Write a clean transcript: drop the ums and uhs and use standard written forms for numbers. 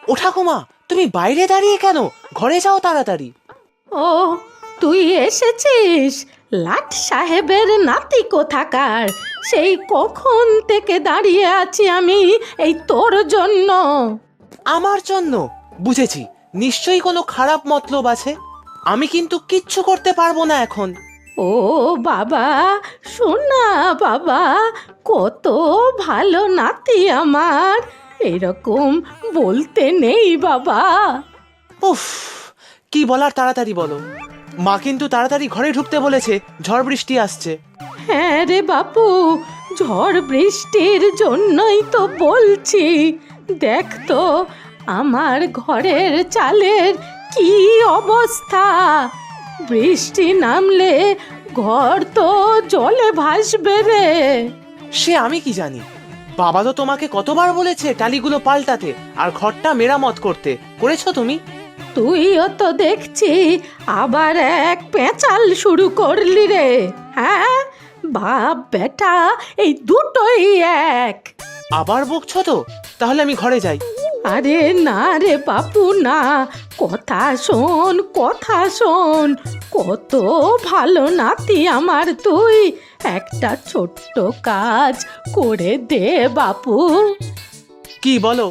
ও ঠাকুমা, তুমি বাইরে দাঁড়িয়ে কেন? ঘরে যাও তাড়াতাড়ি। ও, তুই এসেছিস? লাট সাহেবের নাতি কোথাকার! সেই কখন থেকে দাঁড়িয়ে আছি আমি এই তোর জন্য। আমার জন্য? বুঝেছি, নিশ্চয়ই কোনো খারাপ মতলব আছে। আমি কিন্তু কিচ্ছু করতে পারবো না এখন। ও বাবা, শোনা বাবা, কত ভালো নাতি আমার! এরকম বলতে নেই বাবা। উফ, কি বলার তাড়াতাড়ি বলো। মা কিন্তু তাড়াতাড়ি ঘরে ঢুকতে বলেছে, ঝড় বৃষ্টি আসছে। হ্যাঁ রে বাপু, ঝড় বৃষ্টির জন্যই তো বলছি। দেখ তো আমার ঘরের চালের কি অবস্থা! বৃষ্টি নামলে ঘর তো জলে ভাসবে রে। সে আমি কি জানি। বাবা তো তোমাকে কতবার বলেছে টালিগুলো পাল্টাতে আর ঘরটা মেরামত করতে। করেছো তুমি? তুইও তো দেখছি আবার এক পেঁচাল শুরু করলি রে। হ্যাঁ, বাপ বেটা এই দুটোই এক। আবার বকছো তো? তাহলে আমি ঘরে যাই। আরে না রে বাপু না, কথা শোন, কথা শোন। কত ভালো নাতি আমার তুই! একটা ছোট্ট কাজ করে দে বাপু। কি বলো?